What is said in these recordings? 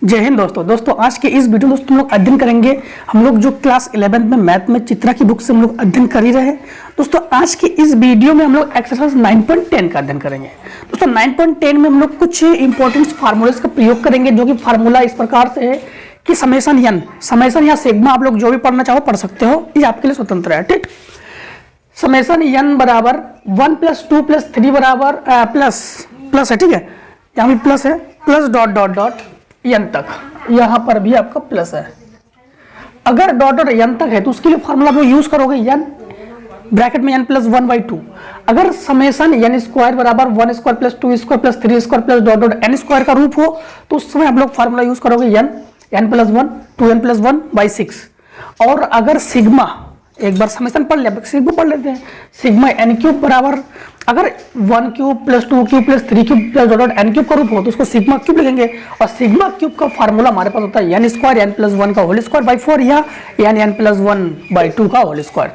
जय हिंद दोस्तों आज के इस वीडियो में दोस्तों हम लोग अध्ययन करेंगे। हम लोग जो क्लास 11 में मैथ में चित्रा की बुक से हम लोग अध्ययन कर ही रहे हैं। दोस्तों आज के इस वीडियो में हम लोग एक्सरसाइज 9.10 का अध्ययन करेंगे। दोस्तों 9.10 में हम लोग कुछ इंपॉर्टेंट फार्मूलेस का प्रयोग करेंगे, जो कि फार्मूला इस प्रकार से है कि समेशन या सिग्मा, आप लोग जो भी पढ़ना चाहो पढ़ सकते हो, ये आपके लिए स्वतंत्र है। ठीक, समेशन n बराबर 1 + 2 + 3 बराबर प्लस है। ठीक है, यहाँ भी प्लस है, plus dot dot dot n तक, यहाँ पर भी आपका प्लस है। अगर डॉट डॉट n तक है तो उसके लिए फार्मूला आप लोग यूज करोगे n ब्रैकेट में n + 1/2। अगर समेशन n² बराबर 1² + 2² + 3² प्लस डॉट डॉट n² का रूप हो तो उस समय आप लोग फार्मूला यूज करोगे n + 1 2n + 1/6। और अगर सिग्मा, एक बार समेशन पढ़ लिया, सिग्मा पढ़ लेते हैं। सिग्मा n³ बराबर अगर 1³ + 2³ + 3³ प्लस डॉट n³ का रूप हो तो उसको सिग्मा क्यूब लिखेंगे। और सिग्मा क्यूब का फार्मूला हमारे पास होता है n² n + 1 का होल स्क्वायर बाई 4 या n + 1/2 का होल स्क्वायर।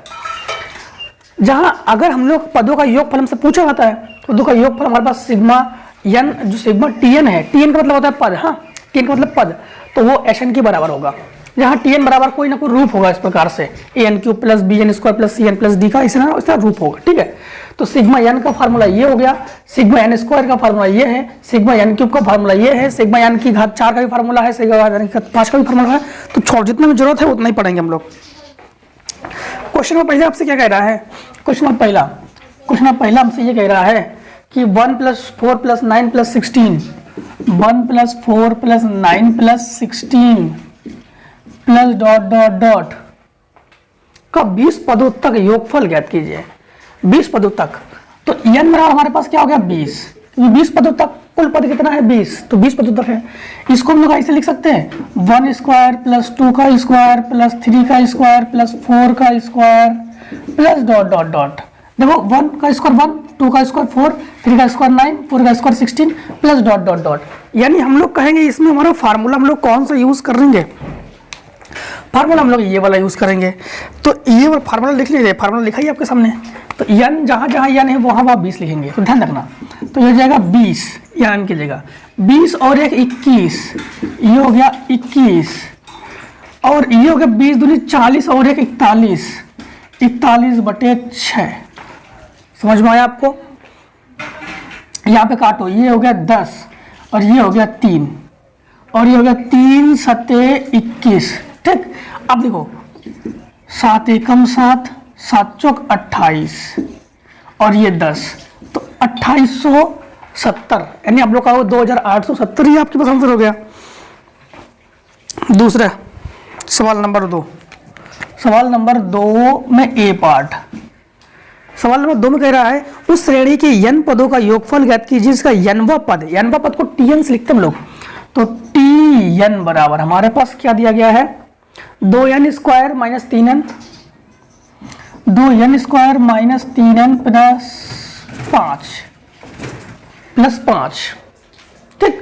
जहां अगर हम लोग पदों का योगफल हमसे पूछा जाता है, पदों का योगफल हमारे पास सिग्मा n, जो सिग्मा tn है, tn का मतलब होता है पद, हाँ tn का मतलब पद, तो वो hn के बराबर होगा। जहाँ tn बराबर कोई ना कोई रूप होगा इस प्रकार से an³ + bn² + cn + d का इस तरह रूप होगा। ठीक है, तो सिग्मा n का फार्मूला ये हो गया, सिग्मा n² का फार्मूला ये है, सिग्मा n³ का फार्मूला ये है, सिग्मा n की घात 4 का भी फार्मूला है, सिग्मा n की घात 5 का भी फार्मूला है। तो छोड़, जितना भी जरूरत है उतना ही पढ़ेंगे हम लोग। क्वेश्चन में पहले आपसे क्या कह रहा है? क्वेश्चन में पहला हमसे ये कह रहा है कि 1 + 4 + 9 + 16 1 + 4 + 9 + 16 प्लस डॉट डॉट डॉट का 20 पदों तक योगफल ज्ञात कीजिए। 20 पदों तक, तो n बराबर हमारे पास क्या हो गया 20, 20 पदों तक कुल पद कितना है 20, तो 20 पदों तक है। इसको हम लोग ऐसे लिख सकते हैं 1² + 2 का स्क्वायर प्लस 3 का स्क्वायर प्लस 4 का square plus dot dot dot. देखो 1 का स्क्वायर 1, 2 का स्क्वायर 4, 3 का स्क्वायर 9, 4 का square 16 plus dot dot dot. यानी हम लोग कहेंगे इसमें हमारा फार्मूला हम लोग कौन सा यूज करेंगे? फार्मूला हम लोग ये वाला यूज करेंगे। तो ये वाला फार्मूला लिख लीजिए, फार्मूला लिखा ही आपके सामने। तो n जहाँ जहाँ n है वहाँ 20 लिखेंगे, तो ध्यान रखना। तो ये हो जाएगा 20, n की जगह 20 और 1 21, ये हो गया 21, और ये हो गया 20 दूनी 40 और 1 41, 41/6। समझ में आया आपको? यहाँ पे काटो, ये हो गया 10 और ये हो गया 3 और ये हो गया 3 7 21। ठीक, अब देखो 7 एकम 7, 7 चौक 28 और ये 10, तो 2870, यानी आप लोग का 2870 ही आपके पास आंसर हो गया। दूसरा सवाल नंबर 2, सवाल नंबर 2 में ए पार्ट। सवाल नंबर 2 में कह रहा है उस श्रेणी के n पदों का योगफल ज्ञात कीजिए जिसका nवां पद को tn से लिखते हम लोग। तो tn बराबर हमारे पास क्या दिया गया है 2n² - 3n, 2n² - 3n plus 5। ठीक,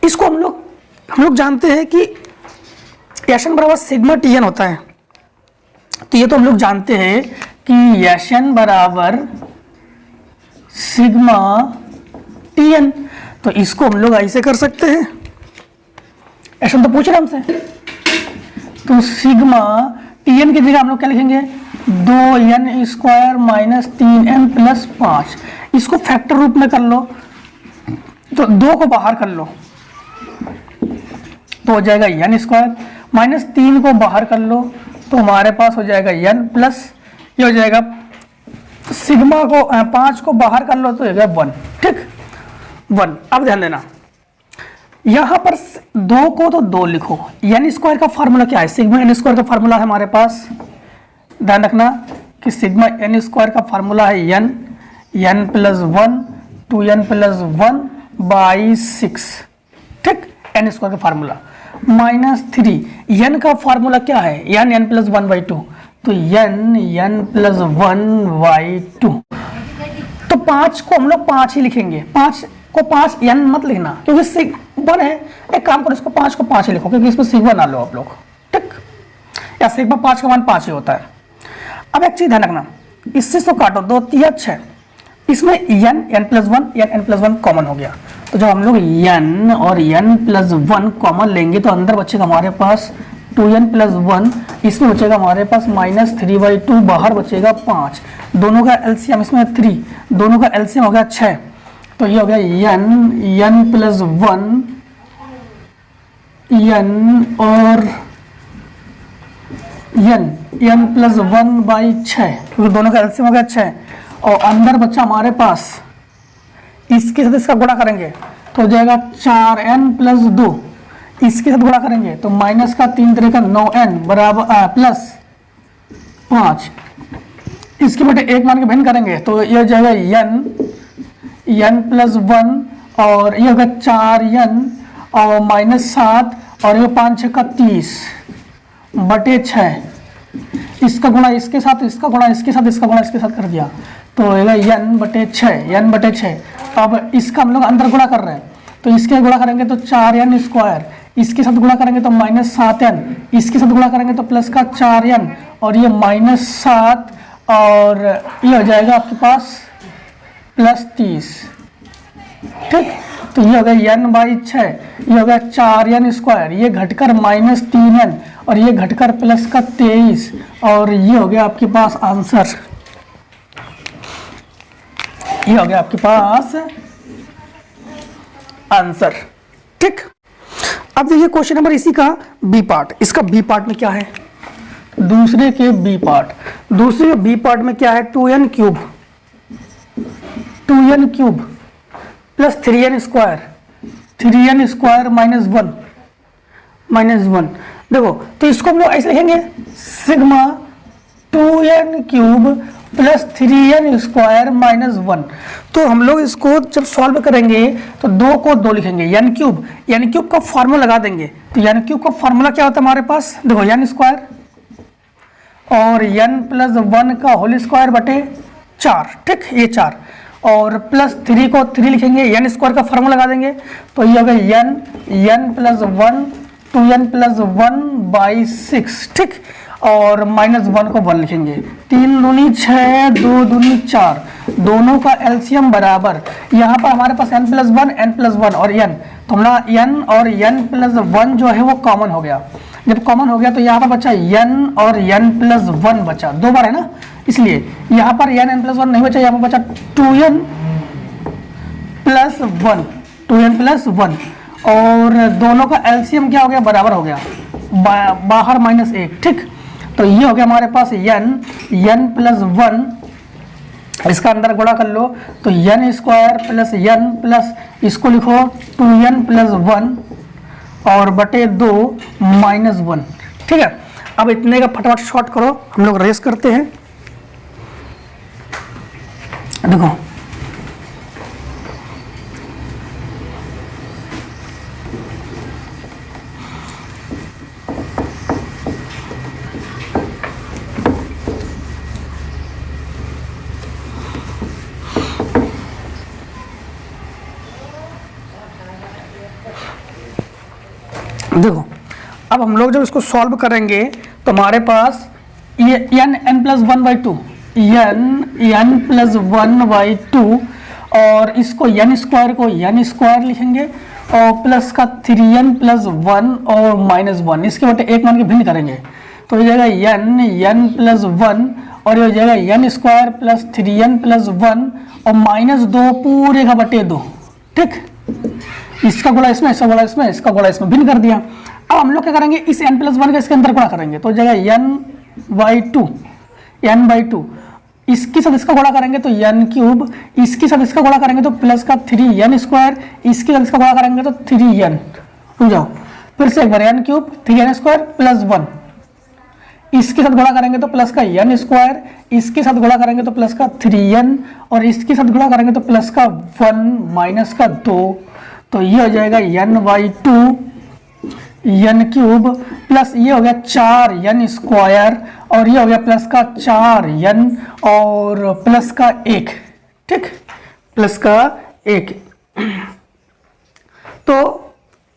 इसको हम लोग जानते हैं कि n बराबर सिग्मा tn होता है। तो ये तो हम लोग जानते हैं कि n बराबर सिग्मा tn, तो इसको हम लोग ऐसे कर सकते हैं। n तो पूछ रहे हमसे, तो सिग्मा tn की जगह हम लोग क्या लिखेंगे 2n² - 3n प्लस 5। इसको फैक्टर रूप में कर लो, तो 2 को बाहर कर लो तो हो जाएगा n² -3 को बाहर कर लो तो हमारे पास हो जाएगा n प्लस, ये हो जाएगा सिग्मा को 5 को बाहर कर लो तो हो जाएगा 1। ठीक, 1। अब ध्यान देना, यहाँ पर 2 को तो 2 लिखो। n² का फार्मूला क्या है? सिग्मा n² का फार्मूला है हमारे पास, ध्यान रखना कि सिग्मा n² का फार्मूला है n + 1 2n + 1/6। ठीक, n² का फार्मूला -3, n का फार्मूला क्या है n + 1/2, तो n + 1/2। तो 5 को हम लोग 5 ही लिखेंगे, 5 को 5 n मत लिखना क्योंकि सिग्मा है। एक काम करो, इसको 5 को 5 ही लिखो क्योंकि इसमें सिग्मा ना लो आप लोग। ठीक, या सिग्मा 5 का मान 5 ही होता है। अब एक चीज ध्यान रखना, इससे तो काटो 2 3 6, इसमें n + 1 कॉमन हो गया तो जब हम लोग n और n प्लस 1 कॉमन लेंगे तो अंदर बचेगा हमारे पास 2n प्लस 1, इसमें बचेगा हमारे पास -3/2, बाहर बचेगा 5, दोनों का एलसीएम इसमें 3, दोनों का एलसीएम हो गया 6, तो ये हो गया n प्लस 1 n और n प्लस 1/6, क्योंकि दोनों का एलसीएम हो गया 6, और अंदर बच्चा हमारे पास इसके साथ इसका गुणा करेंगे तो हो जाएगा 4n प्लस 2, इसके साथ गुणा करेंगे तो माइनस का 3 3 का 9n बराबर प्लस 5, इसके बटे 1 मान के भिन्न करेंगे तो ये हो जाएगा n प्लस 1 और ये होगा 4n और -7 और ये 5 6 का 30 बटे 6, इसका गुणा इसके साथ, इसका गुणा इसके साथ, इसका गुणा इसके साथ कर दिया तो होगा n बटे 6। अब इसका हम लोग अंदर गुणा कर रहे हैं तो इसके गुणा करेंगे तो 4n स्क्वायर, इसके साथ गुणा करेंगे तो -7n, इसके साथ गुणा करेंगे तो प्लस का 4n और ये -7 और ये हो जाएगा आपके पास +30, ठीक। तो ये हो गया n/6, ये हो गया 4n स्क्वायर, ये घटकर -3n और ये घटकर प्लस का 23 और ये हो गया आपके पास आंसर, ये हो गया आपके पास आंसर, ठीक। अब देखिए क्वेश्चन नंबर इसी का बी पार्ट, इसका बी पार्ट में क्या है, दूसरे के बी पार्ट, दूसरे के बी पार्ट में क्या है 2n cube plus 3n square -1 देखो तो इसको हम लोग ऐसे लिखेंगे sigma 2n cube plus 3n square -1। तो हम लोग इसको जब सॉल्व करेंगे तो 2 को 2 लिखेंगे, n क्यूब का फॉर्मूला लगा देंगे तो n क्यूब का फॉर्मूला क्या होता है हमारे पास, देखो n स्क्वायर और n प्लस 1 का होल स्क्वायर बटे 4, ठीक, ये 4 और प्लस 3 को 3 लिखेंगे, n स्क्वायर का फॉर्मूला लगा देंगे तो ये हो गया n प्लस 1 2n प्लस 1/6, ठीक, और -1 को 1 लिखेंगे, 3 दूनी 6 2 दूनी 4, दोनों का एलसीएम बराबर, यहाँ पर हमारे पास n प्लस 1 और n, तो हमारा n और n प्लस 1 जो है वो कॉमन हो गया, जब कॉमन हो गया तो यहाँ पर बचा n और n प्लस 1 बचा, 2 बार है ना, इसलिए यहाँ पर n प्लस 1 नहीं बचा, यहाँ पर बचा 2n प्लस 1 और दोनों का एलसीएम क्या हो गया, बराबर हो गया, बाहर -1, ठीक। तो ये हो गया हमारे पास n प्लस 1, इसका अंदर गुणा कर लो तो n square plus n plus इसको लिखो 2n प्लस 1 और बटे 2 -1, ठीक है। अब इतने का फटाफट शॉर्ट करो, हम लोग रेस करते हैं, देखो अब हम लोग जब इसको सॉल्व करेंगे तो हमारे पास ये n प्लस 1/2 n प्लस 1/2 और इसको n स्क्वायर को n स्क्वायर लिखेंगे और प्लस का 3n प्लस 1 और -1, इसके बटे 1 मान के भिन्न करेंगे तो ये जाएगा n प्लस 1 और ये हो जाएगा n square plus 3n plus 1 और -2 पूरे का बटे 2, ठीक। इसका गुणा इसमें, इसका गुणा इसमें, इसका गुणा इसमें, भिन्न कर दिया। अब हम लोग क्या करेंगे, इस n प्लस 1 का इसके अंदर गुणा करेंगे तो हो जाएगा n/2, इसके साथ इसका गुणा करेंगे तो n क्यूब, इसके साथ इसका गुणा करेंगे तो प्लस का 3n स्क्वायर, इसके साथ इसका गुणा करेंगे तो 3n, समझाओ फिर से एक बार n cube 3n square plus 1, इसके साथ गुणा करेंगे तो प्लस का n स्क्वायर, इसके साथ गुणा करेंगे तो प्लस का 3n और इसके साथ गुणा करेंगे तो प्लस का 1 माइनस का 2, तो ये हो जाएगा n/2 n क्यूब प्लस ये हो गया 4n स्क्वायर और ये हो गया प्लस का 4n और प्लस का 1, ठीक, प्लस का 1। तो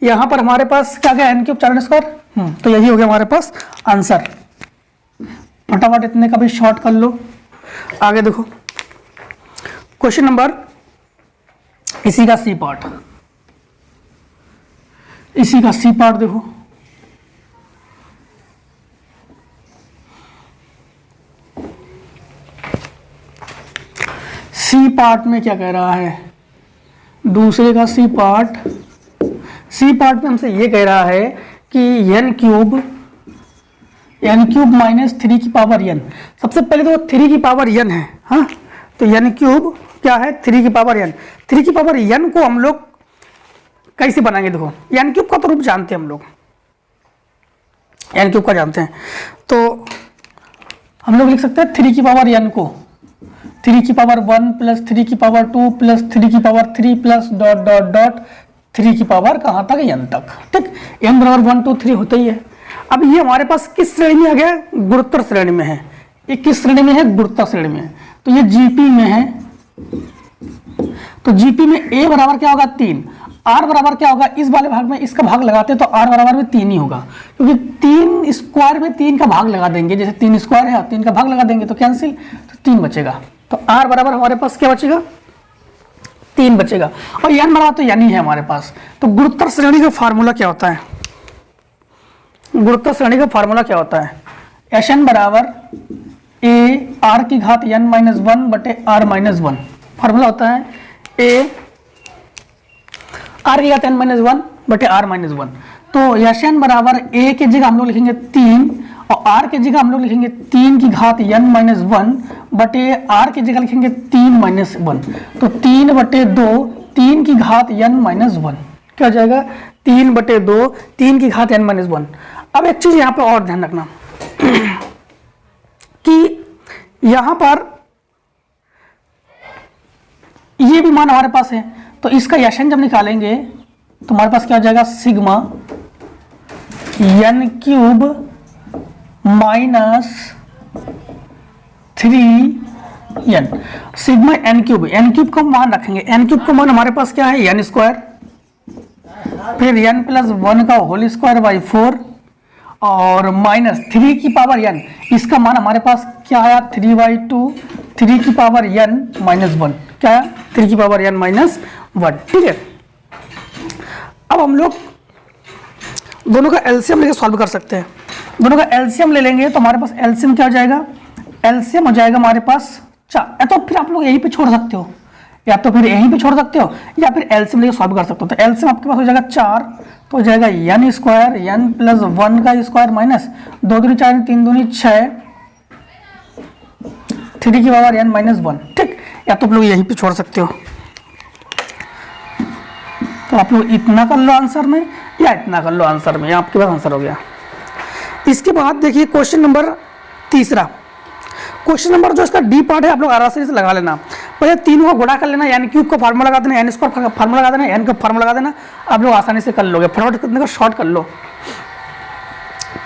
यहाँ पर हमारे पास क्या गया n क्यूब 4n स्क्वायर, तो यही हो गया हमारे पास आंसर। फटाफट इतने का भी शॉर्ट कर लो। आगे देखो क्वेश्चन नंबर इसी का सी पार्ट, इसी का सी पार्ट देखो, सी पार्ट में क्या कह रहा है, दूसरे का सी पार्ट में हमसे ये कह रहा है कि n क्यूब माइनस 3 की पावर n। सबसे पहले तो 3 की पावर n है, हाँ, तो n क्यूब क्या है, 3 की पावर n। 3 की पावर n को हम लोग कैसे बनाएंगे, देखो n क्यूब का तो रूप जानते हैं हम लोग, n क्यूब का जानते हैं, तो हम लोग लिख सकते हैं 3 की पावर n को 3 की पावर 1 प्लस 3 की पावर 2 प्लस 3 की power 3 plus dot dot dot 3 की पावर कहाँ तक, n तक, ठीक। n बराबर 1 2 3 होता ही है। अब ये हमारे पास किस श्रेणी में आ गया, गुरुत्तर श्रेणी में है। ये किस श्रेणी में है, गुरुत्तर श्रेणी में है। तो ये जीपी में है, तो जीपी में a बराबर क्या होगा 3, r बराबर क्या होगा, इस वाले भाग में इसका भाग लगाते हैं तो r बराबर में 3 ही होगा, क्योंकि 3 स्क्वायर में 3 का भाग लगा देंगे, जैसे 3 स्क्वायर है 3 का भाग लगा देंगे तो कैंसिल, तो 3 बचेगा। तो r बराबर हमारे पास क्या बचेगा, 3 बचेगा, और n बराबर तो यानी है हमारे पास। तो गुरुत्तर श्रेणी का फार्मूला क्या होता है, गुरुत्तर श्रेणी का फार्मूला क्या होता है, Sn बराबर a r की घात n माइनस 1 बटे r माइनस 1। फार्मूला होता है a r की घात n माइनस 1 बटे r माइनस 1। तो Sn बराबर a के जगह हम लोग लिखेंगे 3 और r के जगह हम लोग लिखेंगे 3 की घात n माइनस 1 बटे r की जगह लिखेंगे 3 माइनस 1। तो 3 बटे 2 3 की घात n माइनस 1 क्या हो जाएगा, 3 बटे 2 3 की घात n माइनस 1। अब एक चीज यहाँ पे और ध्यान रखना कि यहाँ पर ये भी मान हमारे पास है, तो इसका Sn जब निकालेंगे तो हमारे पास क्या हो जाएगा, sigma n cube minus 3n, sigma n cube का मान रखेंगे, n क्यूब का मान हमारे पास क्या है, n स्क्वायर, फिर n प्लस 1 का होल स्क्वायर बाई 4 और माइनस 3 की पावर n, इसका मान हमारे पास क्या आया, 3/2 3 की पावर n माइनस 1, क्या आया 3 की पावर n माइनस 1, ठीक है। अब हम लोग दोनों का एलसीएम लेके सॉल्व कर सकते हैं। दोनों का एलसीएम ले लेंगे तो हमारे पास एलसीएम क्या हो जाएगा, एलसीएम हो जाएगा हमारे पास 4, या तो फिर आप लोग यहीं पे छोड़ सकते हो, या तो फिर यहीं पे छोड़ सकते हो, या फिर एलसीएम लेके सॉल्व कर सकते हो। तो एलसीएम आपके पास हो जाएगा 4, तो हो जाएगा n स्क्वायर n प्लस 1 का स्क्वायर माइनस 2 दूनी 4 3 दूनी 6 3 की पावर n माइनस 1, ठीक। या तो आप लोग यहीं पे छोड़ सकते हो, तो आप लोग इतना कर लो आंसर में या इतना कर लो आंसर में, आपके पास आंसर हो गया। इसके बाद देखिए क्वेश्चन नंबर तीसरा, क्वेश्चन नंबर जो इसका डी पार्ट है आप लोग आराम से लगा लेना। पहले तीनों को गुणा कर लेना, n क्यूब का फार्मूला लगा देना, n स्क्वायर का फार्मूला लगा देना, n का फार्मूला लगा देना, आप लोग आसानी से कर लोगे। फटाफट इतने का शॉर्ट कर लो,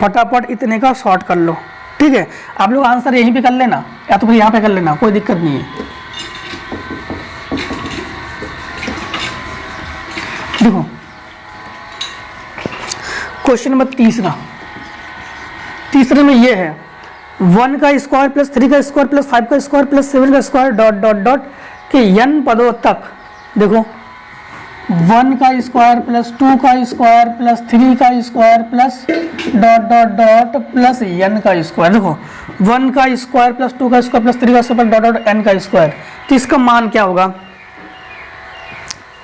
फटाफट इतने का शॉर्ट कर लो, ठीक है। आप लोग आंसर यहीं पे कर लेना या तो फिर यहाँ पे कर लेना, कोई दिक्कत नहीं है। देखो क्वेश्चन नंबर तीसरे में ये है 1 का स्क्वायर प्लस 3 का स्क्वायर प्लस 5 का स्क्वायर प्लस 7 का स्क्वायर डॉट डॉट डॉट के n पदों तक। देखो 1 का स्क्वायर प्लस 2 का स्क्वायर प्लस 3 का square plus dot dot dot plus n का स्क्वायर। देखो 1 का स्क्वायर प्लस 2 का स्क्वायर प्लस 3 का स्क्वायर डॉट डॉट n का स्क्वायर, तो इसका मान क्या होगा।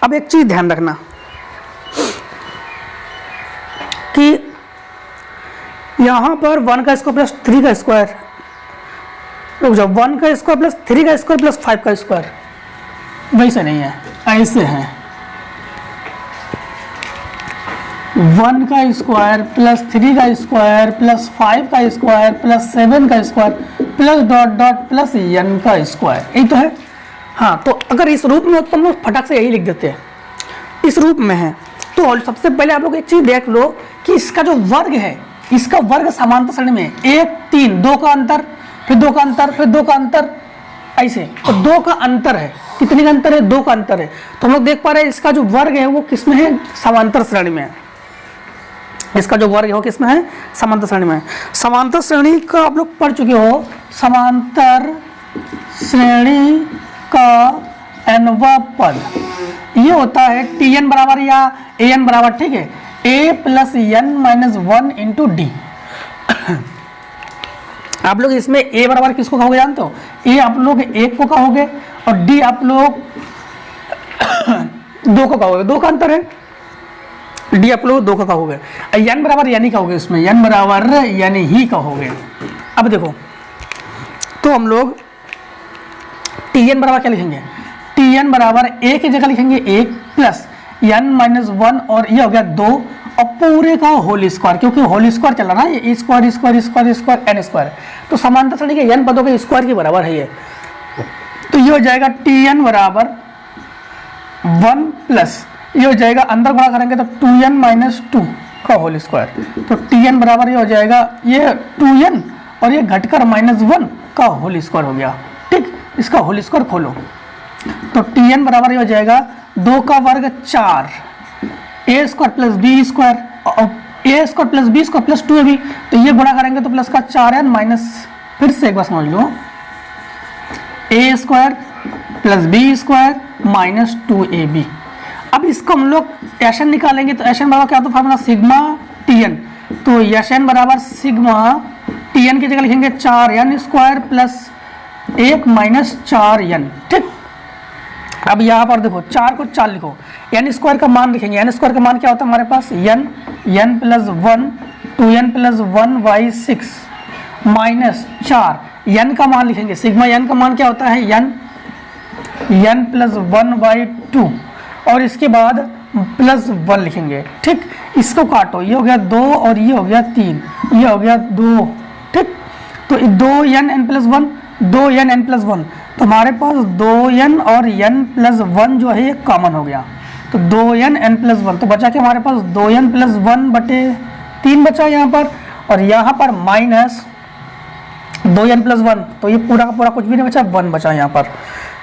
अब एक चीज ध्यान रखना कि यहां पर 1 का स्क्वायर प्लस 3 का स्क्वायर, रुक जाओ, 1 का स्क्वायर प्लस 3 का स्क्वायर प्लस 5 का स्क्वायर वैसे नहीं है, ऐसे है 1 का स्क्वायर प्लस 3 का स्क्वायर प्लस 5 का स्क्वायर प्लस 7 का square plus dot dot plus n का स्क्वायर, यही तो है। हाँ, तो अगर इस रूप में हो तो हम लोग फटाक से यही लिख देते हैं, इस रूप में है। तो सबसे पहले आप लोग एक चीज देख लो कि इसका जो वर्ग है, इसका वर्ग समांतर श्रेणी में 1 3 2 का अंतर, फिर 2 का अंतर, फिर 2 का अंतर, ऐसे। तो 2 का अंतर है, कितने का अंतर है, 2 का अंतर है। तो हम लोग देख पा रहे हैं इसका जो वर्ग है वो किस में है, समांतर श्रेणी में है। इसका जो वर्ग है वो किस में है, समांतर श्रेणी में है। समांतर श्रेणी का आप लोग पढ़ चुके हो, समांतर श्रेणी का nवां पद ये होता है tn बराबर या an बराबर, ठीक है। a plus n minus 1 into D. आप लोग इसमें a बराबर किसको कहोगे जानते हो? a आप लोग 1 को कहोगे और d आप लोग 2 को कहोगे, 2 का अंतर है। d आप लोग 2 का कहोगे, n बराबर यानी कहोगे, इसमें n बराबर यानी ही कहोगे। अब देखो तो हम लोग tn बराबर क्या लिखेंगे? tn बराबर a की जगह लिखेंगे 1 प्लस n माइनस 1 और ये हो गया 2 और पूरे का होल स्क्वायर, क्योंकि होल स्क्वायर चला ना, ये square square square square N square, तो समांतर श्रेणी के n पदों के स्क्वायर के बराबर है ये। तो ये हो जाएगा tn बराबर 1 प्लस ये हो जाएगा, अंदर गुणा करेंगे तो 2n माइनस 2 का होल स्क्वायर, तो tn बराबर ये हो जाएगा ये 2n और ये घटकर माइनस 1 का होल स्क्वायर हो गया। ठीक, इसका होल स्क्वायर खोलो तो tn बराबर ये हो जाएगा 2 का वर्ग 4 a square plus B square, A square plus B square plus 2ab, तो ये गुणा करेंगे तो प्लस का 4n माइनस, फिर से एक बार समझ लो, a square plus B square minus 2ab। अब इसको हम लोग एशन निकालेंगे तो एशन बराबर क्या होता है फार्मूला? सिग्मा tn, तो एशन बराबर सिग्मा tn की जगह लिखेंगे 4n square plus 1 minus 4n। ठीक, अब यहाँ पर देखो 4 को 4 लिखो, n स्क्वायर का मान लिखेंगे, n स्क्वायर का मान क्या होता है हमारे पास? n plus 1 2n plus 1 by 6 minus 4, n का मान लिखेंगे, सिग्मा n का मान क्या होता है? n प्लस 1 बाई 2 और इसके बाद प्लस 1 लिखेंगे। ठीक, इसको काटो, ये हो गया 2 और ये हो गया 3, ये हो गया 2। ठीक, तो 2n n plus 1 2n n plus 1, तो हमारे पास 2n और n प्लस 1 जो है ये कॉमन हो गया, तो 2n n प्लस 1, तो बचा के हमारे पास 2n प्लस 1 बटे 3 बचा यहाँ पर, और यहाँ पर माइनस 2n प्लस 1, तो ये पूरा का पूरा कुछ भी नहीं बचा, 1 बचा यहाँ पर।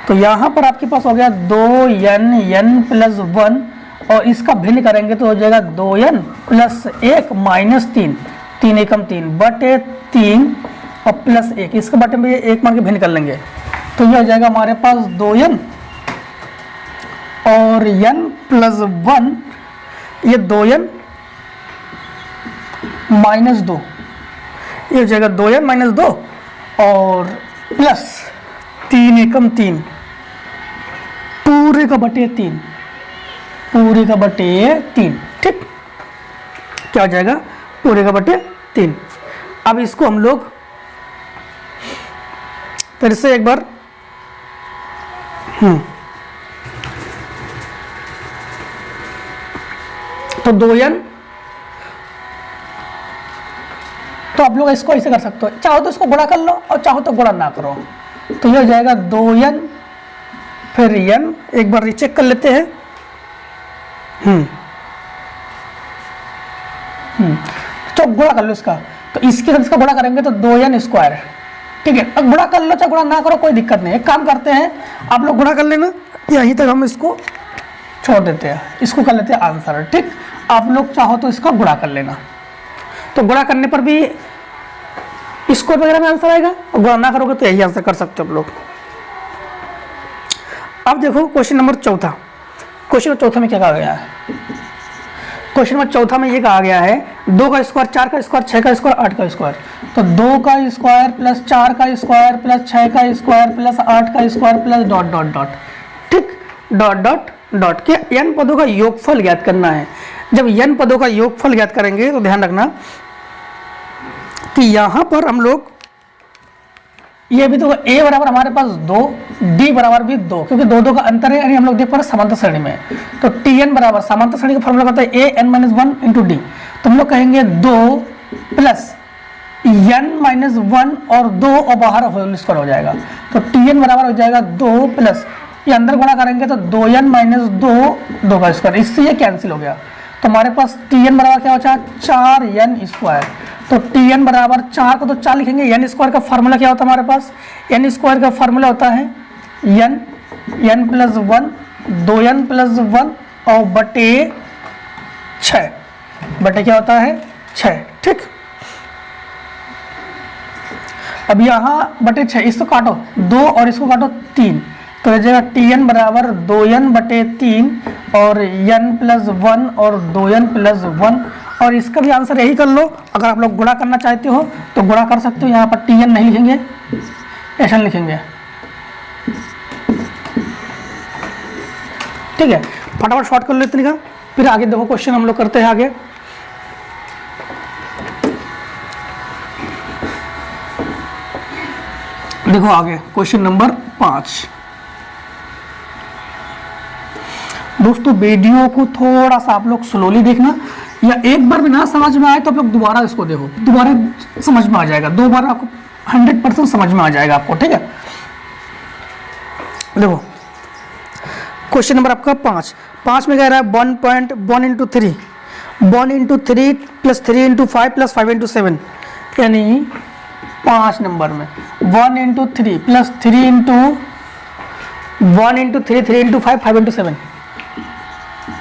तो यहाँ पर आपके पास हो गया 2n n प्लस 1 और इसका भिन्न करेंगे तो हो जाएगा 2n प्लस 1 माइनस 3, 3 एकम 3 बटे 3 और प्लस 1, इसके बटे में 1 मान के भिन्न कर लेंगे, तो ये हो जाएगा हमारे पास 2n और n प्लस 1, ये 2n माइनस 2, ये हो जाएगा 2n माइनस 2 और प्लस 3 एकम 3 पूरे का बटे 3, पूरे का बटे 3। ठीक, क्या हो जाएगा? पूरे का बटे 3। अब इसको हम लोग फिर से एक बार तो 2n, तो आप लोग इसको ऐसे कर सकते हो, चाहो तो इसको गुणा कर लो और चाहो तो गुणा ना करो, तो ये हो जाएगा 2n फिर n, एक बार रीचेक कर लेते हैं। तो गुणा कर लो इसका, तो इसके साथ इसका गुणा करेंगे तो 2n स्क्वायर। ठीक है, अब गुणा कर लो चाहे गुणा ना करो कोई दिक्कत नहीं है, एक काम करते हैं आप लोग गुणा कर लेना, यहीं तक हम इसको छोड़ देते हैं, इसको कर लेते हैं आंसर। ठीक, आप लोग चाहो तो इसका गुणा कर लेना, तो गुणा करने पर भी स्क्वायर वगैरह में आंसर आएगा, और गुणा ना करोगे तो यही आंसर कर सकते हो आप लोग। अब देखो क्वेश्चन नंबर 4, क्वेश्चन नंबर 4 में क्या कहा गया है? क्वेश्चन नंबर 4 में ये कहा गया है 2 का स्क्वायर 4 का स्क्वायर 6 का स्क्वायर 8 का स्क्वायर, तो 2 का स्क्वायर प्लस 4 का स्क्वायर प्लस 6 का स्क्वायर प्लस 8 का square plus dot dot dot. ठीक, डॉट डॉट डॉट के n पदों का योगफल ज्ञात करना है। जब n पदों का योगफल ज्ञात करेंगे तो ध्यान रखना कि यहाँ पर हम लोग ये भी तो a बराबर हमारे पास 2, d बराबर भी 2, क्योंकि 2 का अंतर है, यानी हम लोग देख पा रहे समांतर श्रेणी में, तो tn बराबर समांतर श्रेणी का फॉर्मूला होता है a n minus 1 into D, तो हम लोग कहेंगे 2 प्लस n माइनस 1 और 2 और बाहर होल स्क्वायर हो जाएगा, तो tn बराबर हो जाएगा 2 प्लस ये अंदर गुणा करेंगे तो 2n माइनस 2 का स्क्वायर, इससे ये कैंसिल हो गया, तो हमारे पास tn बराबर क्या बचा? 4n स्क्वायर, तो tn बराबर 4 को तो 4 लिखेंगे, n स्क्वायर का फार्मूला क्या होता है हमारे पास? n स्क्वायर का फार्मूला होता है n प्लस 1 2n प्लस 1 और बटे 6, बटे क्या होता है? 6। ठीक, अब यहाँ बटे 6, इसको काटो 2 और इसको काटो 3, तो हो जाएगा Tn बराबर 2n/3 और n+1 और 2n+1, और इसका भी आंसर यही कर लो। अगर आप लोग गुणा करना चाहते हो तो गुणा कर सकते हो, यहाँ पर Tn नहीं लिखेंगे, Sn लिखेंगे। ठीक है, फटाफट शॉर्ट कर लो इतनी का, फिर आगे देखो क्वेश्चन हम लोग करते हैं आगे। देखो आगे क्वेश्चन नंबर 5। दोस्तों वीडियो को थोड़ा सा आप लोग स्लोली देखना, या एक बार भी ना समझ में आए तो आप लोग दोबारा इसको देखो, दोबारा समझ में आ जाएगा, 2 बार आपको 100% समझ में आ जाएगा आपको। ठीक है, देखो क्वेश्चन नंबर आपका 5 में कह रहा है 1.1 × 3 1 × 3 + 3 × 5 + 5 × 7, यानी 5 नंबर में 1 × 3 + 3 × 1 × 3 3 × 5 5 × 7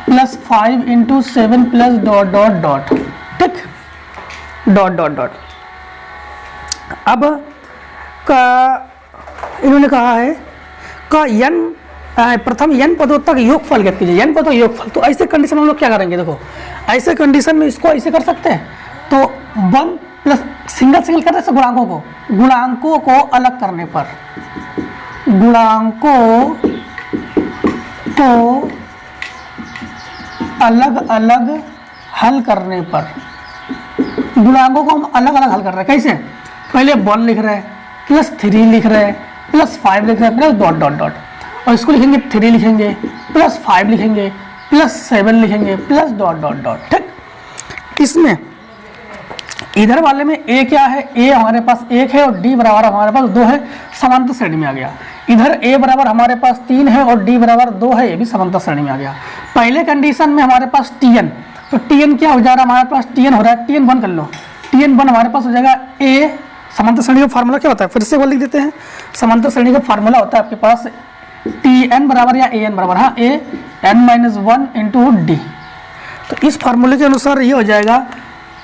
+ 5 × 7 प्लस डॉट डॉट डॉट। ठीक, डॉट डॉट डॉट। अब का इन्होंने कहा है का n प्रथम n पदों तक योगफल ज्ञात कीजिए। n पदों योगफल, तो ऐसे कंडीशन में हम लोग क्या करेंगे, देखो ऐसे कंडीशन में इसको ऐसे कर सकते हैं, तो 1 प्लस सिंगल सिंगल करते हैं गुणांकों को अलग करने पर, गुणांकों को अलग अलग हल करने पर, गुणांकों को हम अलग अलग हल कर रहे हैं। कैसे, पहले 1 लिख रहे हैं, +3 लिख रहे हैं, +5 लिख रहे हैं, प्लस डॉट डॉट डॉट, और इसको लिखेंगे 3 लिखेंगे, +5 लिखेंगे, +7 लिखेंगे, प्लस डॉट डॉट डॉट। ठीक, इसमें इधर वाले में a क्या है, a हमारे पास 1 है और d बराबर हमारे पास 2 है, समांतर श्रेणी में आ गया। इधर a बराबर हमारे पास 3 है और d बराबर 2 है, ये भी समांतर श्रेणी में आ गया। पहले कंडीशन में हमारे पास Tn, तो Tn क्या हो जा रहा है, हमारे पास Tn हो रहा है, Tn 1 कर लो, Tn 1 हमारे पास हो जाएगा a, समांतर श्रेणी का फार्मूला क्या होता है, फिर से वो लिख देते हैं। समांतर श्रेणी का फार्मूला होता है आपके पास Tn बराबर या an बराबर, हाँ a n-1 × d। तो इस फार्मूले के अनुसार ये हो जाएगा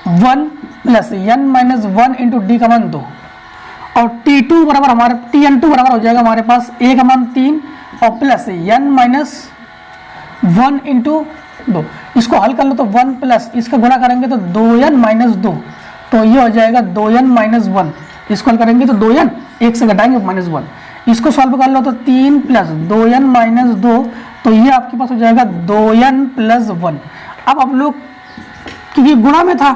1 + n-1 × d का मान 2, और T2 बराबर हमारे Tn2 बराबर हो जाएगा हमारे पास a का मान 3 और प्लस n-1 × 2। इसको हल कर लो तो 1 प्लस इसका गुणा करेंगे तो 2n-2, तो ये हो जाएगा 2n-1। इसको हल करेंगे तो 2n, 1 से घटाएंगे -1, इसको सॉल्व कर लो तो 3 + 2n-2, तो ये आपके पास हो जाएगा 2n + 1। अब आप लोग क्योंकि गुणा में था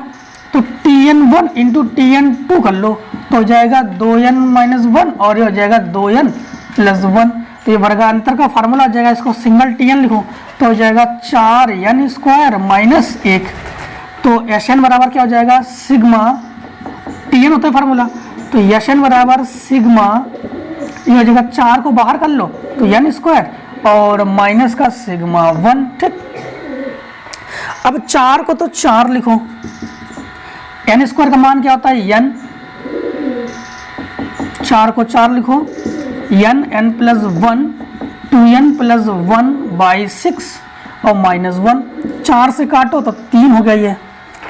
तो Tn1 × Tn2 कर लो, तो हो जाएगा 2n-1 और ये हो जाएगा 2n + 1। तो ये वर्गांतर का फार्मूला आ जाएगा, इसको सिंगल Tn लिखो तो हो जाएगा 4n² - 1। तो Sn बराबर क्या हो जाएगा, सिग्मा, Tn होता है फार्मूला, तो Sn बराबर सिग्मा, ये हो जाएगा 4 को बाहर कर लो तो n² और माइनस का सिग्मा 1। ठीक, अब 4 को तो 4 लिखो, n² का मान क्या होता है n, 4 को 4 लिखो, n+1 2n + 1/6 और -1, 4 से काटो तो 3 हो गया ये।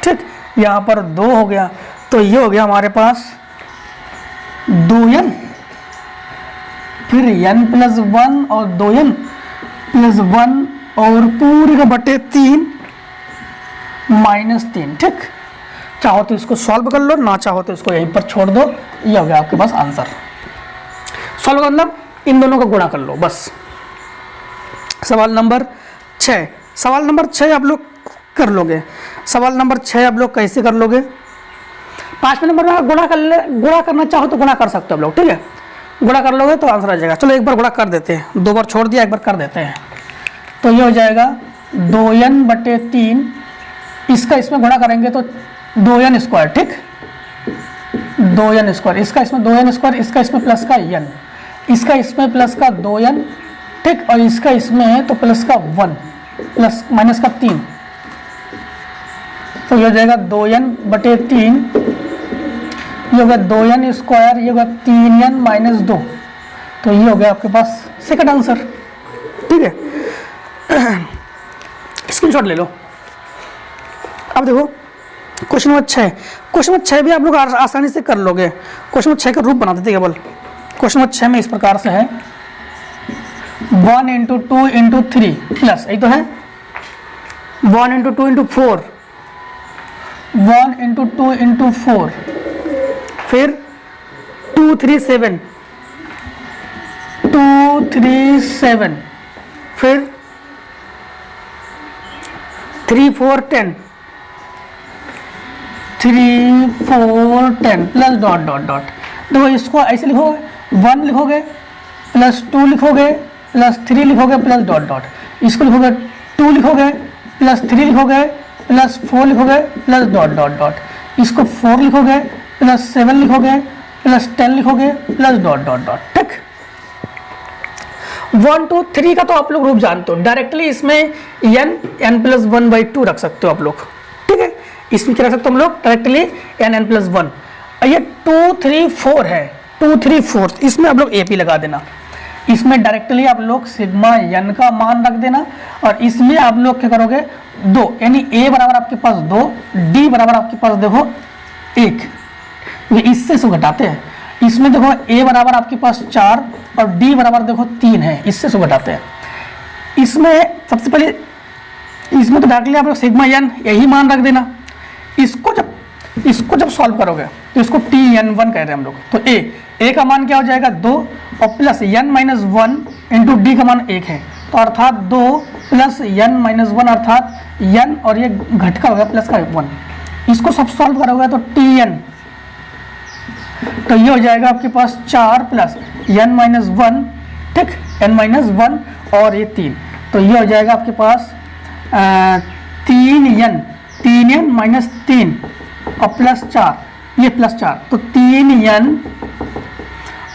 ठीक, यहाँ पर 2 हो गया, तो ये हो गया हमारे पास 2n, फिर n+1 और 2n + 1 और पूरे का बटे 3 -3। ठीक, चाहो तो इसको सॉल्व कर लो, ना चाहो तो इसको यहीं पर छोड़ दो, ये हो गया आपके पास आंसर। सॉल्व का मतलब इन दोनों का गुणा कर लो बस। सवाल नंबर 6, सवाल नंबर 6 आप लोग कर लोगे। सवाल नंबर 6 आप लोग कैसे कर लोगे, 5वें नंबर में गुणा करना चाहो तो गुणा कर सकते हो आप लोग। ठीक है, गुणा कर लोगे तो आंसर आ जाएगा। चलो एक बार गुणा कर देते हैं, 2 बार छोड़ दिया, एक बार कर देते हैं। तो ये हो जाएगा 2n/3, इसका इसमें गुणा करेंगे तो 2n²। ठीक, 2n², इसका इसमें 2n², इसका इसमें प्लस का n, इसका इसमें प्लस का 2n। ठीक, और इसका इसमें है तो प्लस का 1 प्लस माइनस का 3, तो ये हो जाएगा 2n/3, ये हो गया 2n², ये हो गया 3n - 2, तो ये हो गया आपके पास सेकंड आंसर। ठीक है, स्क्रीनशॉट ले लो। अब देखो क्वेश्चन नंबर 6, क्वेश्चन नंबर 6 भी आप लोग आसानी से कर लोगे। क्वेश्चन नंबर 6 का रूप बना देते केवल। क्वेश्चन नंबर 6 में इस प्रकार से है, 1 इंटू 2 इंटू 3 प्लस, यही तो है 1 इंटू 2 इंटू 4, 1 इंटू 2 इंटू 4, फिर 2 3 7, 2 3 7, फिर 3 4 10, 3 4 10 प्लस डॉट डॉट डॉट। देखो इसको ऐसे लिखोगे, 1 लिखोगे प्लस 2 लिखोगे प्लस 3 लिखोगे प्लस डॉट डॉट, इसको लिखोगे 2 लिखोगे प्लस 3 लिखोगे प्लस 4 लिखोगे प्लस डॉट डॉट डॉट, इसको 4 लिखोगे प्लस 7 लिखोगे प्लस 10 लिखोगे प्लस डॉट डॉट डॉट। ठीक, 1 2 3 का तो आप लोग रूप जानते हो, डायरेक्टली इसमें n प्लस 1/2 रख सकते हो आप लोग। ठीक है, इसमें क्या रख सकते हो हम लोग डायरेक्टली n प्लस 1। ये 2 3 4 है, 2 3 4, इसमें आप लोग AP लगा देना, इसमें डायरेक्टली आप लोग सिग्मा n का मान रख देना, और इसमें आप लोग क्या करोगे 2, यानी A बराबर आपके पास 2, D बराबर आपके पास देखो 1, इससे इसको घटाते हैं, इसमें देखो A बराबर आपके पास 4 और D बराबर देखो 3 है, इससे इसको घटाते हैं। इसमें सबसे पहले इसमें तो डायरेक्टली आप लोग सिग्मा n यही मान रख देना, इसको जब सॉल्व करोगे तो इसको Tn1 कह रहे हैं हम लोग, तो A का मान क्या हो जाएगा 2 और plus n minus 1 into D का मान 1 है, तो अर्थात 2 प्लस n माइनस 1 अर्थात n, और ये घटका हो गया प्लस का 1, इसको सब सॉल्व करोगे तो Tn, तो ये हो जाएगा आपके पास 4 प्लस n माइनस 1, ठीक, n माइनस 1 और ये 3, तो ये हो जाएगा आपके पास 3n माइनस 3 और प्लस 4, ये प्लस 4, तो 3n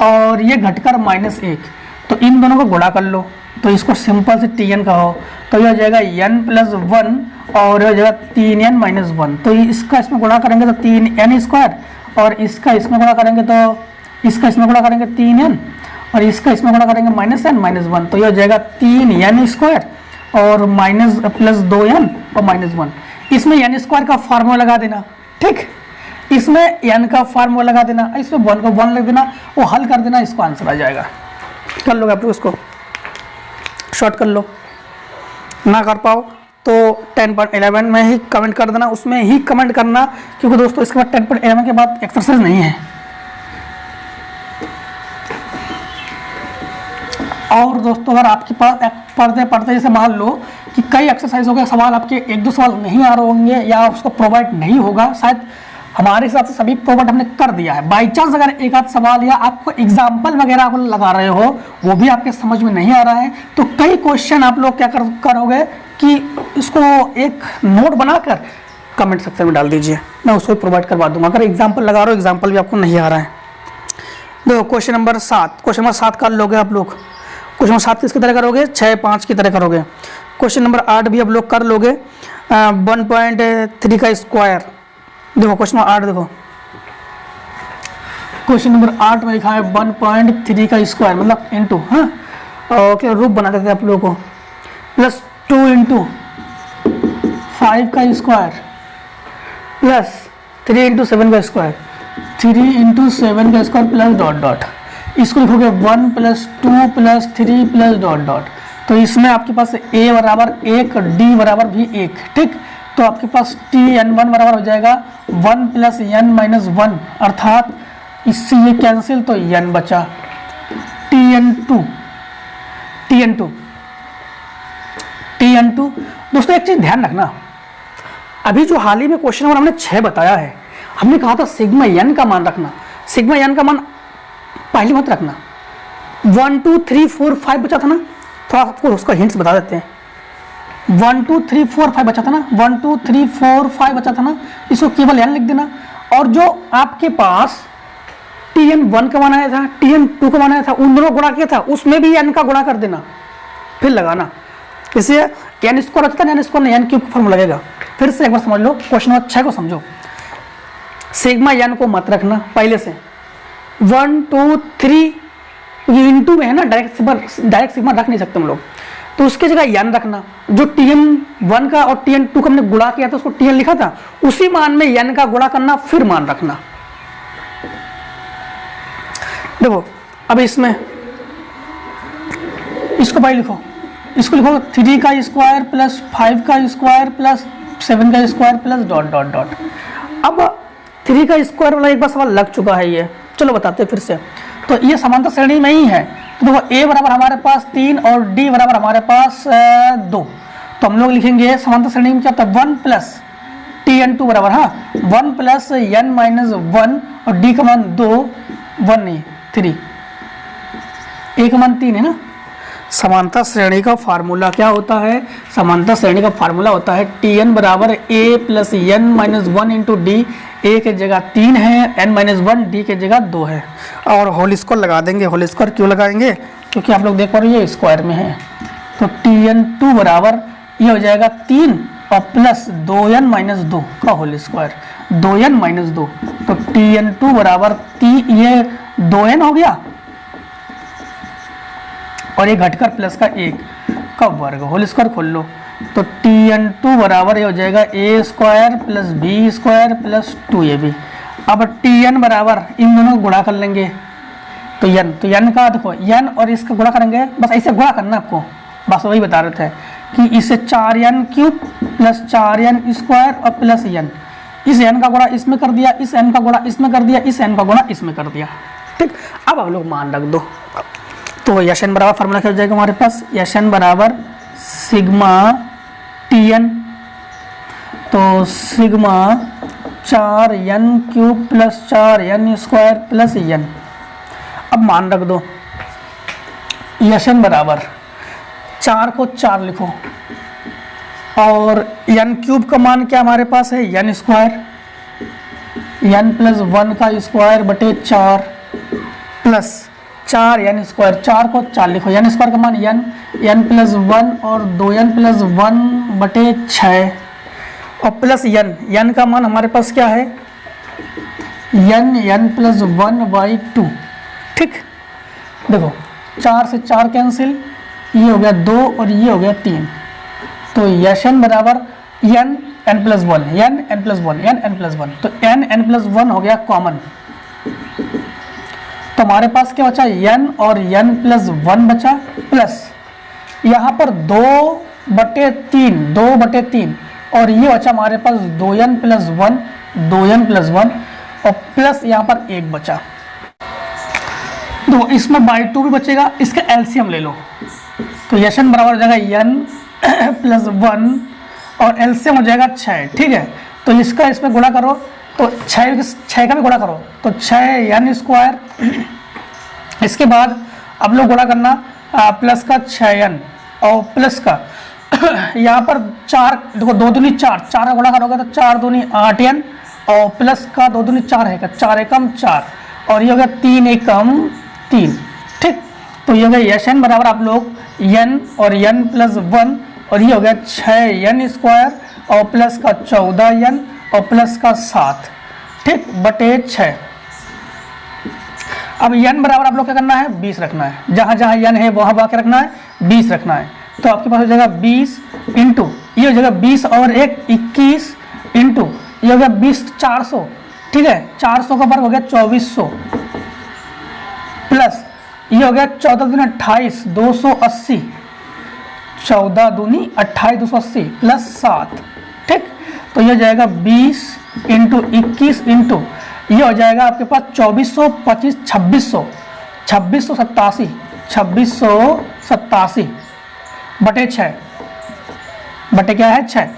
और ये घटकर माइनस 1, तो इन दोनों को गुणा कर लो, तो इसको सिंपल से Tn कहो, तो ये हो जाएगा n प्लस 1 और ये हो जाएगा 3n माइनस 1, तो इसका इसमें गुणा करेंगे तो 3n स्क्वायर, और इसका इसमें गुणा करेंगे तो इसका इसमें गुणा करेंगे 3n, और इसका इसमें गुणा करेंगे माइनस n माइनस 1, तो ये हो जाएगा 3n स्क्वायर और माइनस प्लस 2n और माइनस 1। इसमें n स्क्वायर का फार्मूला लगा देना, ठीक, इसमें n का फार्मूला लगा देना, इसमें 1 को 1 लग देना, वो हल कर देना, इसको आंसर आ जाएगा। कर लोगे आप लोग, इसको शॉर्ट कर लो, ना कर पाओ तो 10.11 में ही कमेंट कर देना, उसमें ही कमेंट करना, क्योंकि दोस्तों इसके बाद 10.11 के बाद एक्सरसाइज नहीं है। और दोस्तों अगर आपके पास पढ़ते पढ़ते जैसे मान लो कि कई एक्सरसाइजों के सवाल आपके 1-2 सवाल नहीं आ रहे होंगे या उसको प्रोवाइड नहीं होगा, शायद हमारे हिसाब से सभी प्रोवाइड हमने कर दिया है, बाई चांस अगर एक आध सवाल या आपको एग्जाम्पल वगैरह आप लगा रहे हो वो भी आपके समझ में नहीं आ रहा है, तो कई क्वेश्चन आप लोग क्या करोगे कि इसको एक नोट बनाकर कमेंट सेक्शन में डाल दीजिए, मैं उसको प्रोवाइड करवा दूंगा। अगर एग्जाम्पल लगा रहे हो, एग्जाम्पल भी आपको नहीं आ रहा है। देखो क्वेश्चन नंबर 7 कर लोगे आप लोग, क्वेश्चन नंबर 7 किसकी तरह करोगे, 6-5 की तरह करोगे। क्वेश्चन नंबर 8 भी आप लोग कर लोगे, 1.3 का स्क्वायर। देखो क्वेश्चन नंबर 8, देखो क्वेश्चन नंबर 8 में लिखा है 1.3 का स्क्वायर मतलब इंटू, हाँ, और क्या रूप बना देते हैं आप लोगों को, प्लस 2 इंटू 5 का स्क्वायर प्लस 3 इंटू 7 का स्क्वायर, 3 इंटू 7 का स्क्वायर प्लस डॉट डॉट, इसको लिखोगे 1 plus 2 plus 3 plus dot dot, तो इसमें आपके पास a बराबर 1, d बराबर भी 1, ठीक, तो आपके पास Tn1 बराबर हो जाएगा 1 प्लस n माइनस 1, अर्थात इससे ये कैंसिल, तो n बचा, Tn2। दोस्तों एक चीज़ ध्यान रखना, अभी जो हाल ही में क्वेश्चन नंबर हमने 6 बताया है, हमने कहा था सिग्मा n का मान रखना, सिग्मा n का मान पहले मत रखना, 1 2 3 4 5 बचा था ना, थोड़ा आपको उसका हिंट्स बता देते हैं। 1 2 3 4 5 बचा था ना, 1 2 3 4 5 बचा था ना, इसको केवल n लिख देना, और जो आपके पास Tn1 का मान आया था, Tn2 का मान आया था, उन दोनों गुणा किया था, उसमें भी n का गुणा कर देना, फिर लगाना, इसलिए n स्क्वायर होता है, n स्क्वायर नहीं, n क्यूब का फॉर्मूला लगेगा। फिर से एक बार समझ लो, क्वेश्चन नंबर 6 को समझो, सिग्मा n को मत रखना पहले से, 1 2 3 इंटू में है ना, डायरेक्ट सिग्मा रख नहीं सकते हम लोग, तो उसके जगह n रखना, जो Tn1 का और Tn2 का हमने गुणा किया था उसको Tn लिखा था, उसी मान में n का गुणा करना, फिर मान रखना। देखो अब इसमें इसको भाई लिखो, इसको लिखो 3 का स्क्वायर प्लस 5 का स्क्वायर प्लस 7 का square plus dot dot dot. अब 3 का स्क्वायर वाला एक बार सवाल लग चुका है ये, चलो बताते हैं फिर से। तो ये समांतर श्रेणी में ही है, तो देखो a बराबर हमारे पास 3 और d बराबर हमारे पास 2, तो हम लोग लिखेंगे समांतर श्रेणी में क्या होता है 1 प्लस tn2 बराबर, हाँ 1 प्लस n माइनस 1 और d का मान 2, 1 नहीं 3, a का मान 3 है ना। समांतर श्रेणी का फार्मूला क्या होता है, समांतर श्रेणी का फार्मूला होता है tn बराबर a plus n minus 1 into D, a की जगह 3 है, n माइनस 1 d की जगह 2 है, और होल स्क्वायर लगा देंगे। होल स्क्वायर क्यों लगाएंगे, क्योंकि आप लोग देख पा रहे हैं ये स्क्वायर में है। तो tn2 बराबर ये हो जाएगा 3 और प्लस 2n माइनस 2 का होल स्क्वायर, 2n माइनस 2, तो tn2 बराबर ये 2n हो गया और ये घटकर प्लस का 1 का वर्ग, होल स्क्वायर खोल लो। तो tn2 बराबर ये हो जाएगा a square plus b square plus 2ab। अब tn बराबर इन दोनों को गुणा कर लेंगे, तो n का देखो n और इसका गुणा करेंगे, बस ऐसे गुणा करना आपको, बस वही बता रहे थे कि इससे 4n cube plus 4n square और प्लस n, इस n का गुणा इसमें कर दिया, इस n का गुणा इसमें कर दिया, इस n का गुणा इसमें कर दिया, ठीक। अब आप लोग मान रख दो, तो यशन बराबर फार्मूला क्या हो जाएगा हमारे पास, यशन बराबर सिग्मा tn, तो sigma 4n cube plus 4n square plus n। अब मान रख दो, यशन बराबर 4 को 4 लिखो, और n क्यूब का मान क्या हमारे पास है n स्क्वायर, n प्लस 1 का स्क्वायर बटे 4 प्लस 4n स्क्वायर, 4 को 4 लिखो, n स्क्वायर का मान n प्लस 1 और 2n प्लस 1 बटे 6 और प्लस n का मान हमारे पास क्या है n प्लस 1/2, ठीक। देखो 4 से 4 कैंसिल, ये हो गया 2 और ये हो गया 3, तो यशन बराबर n plus 1, n plus 1, n plus 1, तो n प्लस 1 हो गया कॉमन, तो हमारे पास क्या बचा n और n प्लस 1 बचा, प्लस यहाँ पर 2/3 और ये बचा हमारे पास 2n प्लस 1 और प्लस यहाँ पर 1 बचा, तो इसमें बाई 2 भी बचेगा, इसका एलसीएम ले लो, तो यशन बराबर हो जाएगा n प्लस 1 और एलसीएम हो जाएगा 6, ठीक है। तो इसका इसमें गुणा करो, तो 6 का भी गुणा करो, तो 6n स्क्वायर, इसके बाद अब लोग गुणा करना प्लस का 6n और प्लस का यहाँ पर 4, देखो 2 दूनी 4, 4 का गुणा करोगे तो 4 दूनी 8n और प्लस का 2 दूनी 4 है, 4 एकम 4 और ये हो गया 3 एकम 3, ठीक। तो ये हो गया यशन बराबर आप लोग n और n प्लस 1 और ये हो गया 6n स्क्वायर और प्लस का 14n और प्लस का 7, ठीक, बटे 6। अब n बराबर आप लोग क्या करना है 20 रखना है, जहाँ जहाँ n है वहाँ क्या रखना है 20 रखना है, तो आपके पास हो जाएगा 20 इंटू ये हो जाएगा 20 और 1 21 इंटू ये हो गया 20 400, ठीक है, 400 का वर्ग हो गया 2400 प्लस ये हो गया 14 दूनी 28 280, 14 दूनी 28 280 प्लस 7, ठीक। तो ये हो जाएगा 20 इंटू 21 इंटू ये हो जाएगा आपके पास 2400 25 2687 बटे 6 बटे क्या है 6,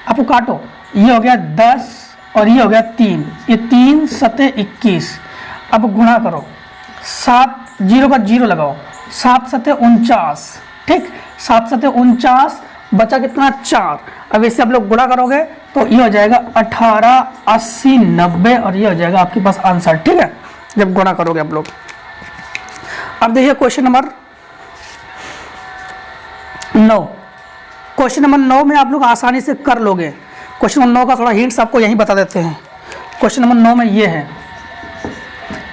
आपको काटो, ये हो गया 10 और ये हो गया 3, ये 3 सते 21, अब गुणा करो, 7 0 का 0 लगाओ, 7 सते 49, ठीक, 7 सते 49 बचा कितना 4, अब इससे आप लोग गुणा करोगे तो ये हो जाएगा 18 80 90 और ये हो जाएगा आपके पास आंसर, ठीक है, जब गुणा करोगे आप लोग। अब देखिए क्वेश्चन नंबर 9, क्वेश्चन नंबर 9 में आप लोग आसानी से कर लोगे। क्वेश्चन नंबर 9 का थोड़ा हिंट्स आपको यहीं बता देते हैं। क्वेश्चन नंबर 9 में ये है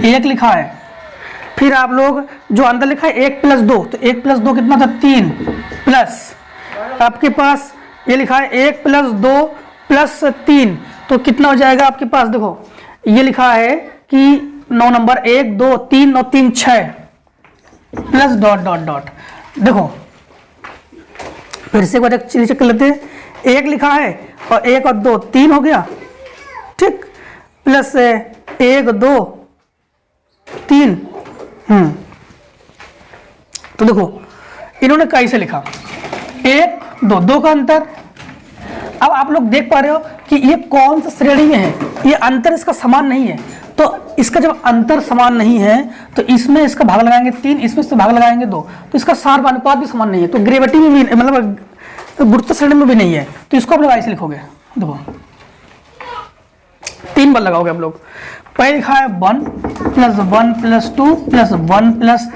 1 लिखा है, फिर आप लोग जो अंदर लिखा है 1 प्लस 2, तो 1 प्लस 2 कितना था 3, प्लस आपके पास ये लिखा है 1 प्लस 2 प्लस 3, तो कितना हो जाएगा आपके पास, देखो ये लिखा है कि 9 नंबर 1 2 3 और 3 6 प्लस डॉट डॉट डॉट, देखो फिर से एक बार चीज चेक कर लेते हैं, एक लिखा है और एक और दो, 3 हो गया, ठीक, प्लस 1 2 3। तो देखो इन्होंने कैसे लिखा, 1 2 2 का अंतर। अब आप लोग देख पा रहे हो कि ये कौन सा श्रेणी में है, ये अंतर इसका समान नहीं है। तो इसका जब अंतर समान नहीं है तो इसमें इसका भाग लगाएंगे 3, इसमें इसका भाग लगाएंगे 2, तो इसका सार अनुपात भी समान नहीं है, तो ग्रेविटी में भी, मतलब गुरुत्व श्रेणी में भी नहीं है। तो इसको आप लोग ऐसे लिखोगे, देखो 3 बार लगाओगे आप लोग। पहले लिखा है 1 + 1 + 2 + 1 +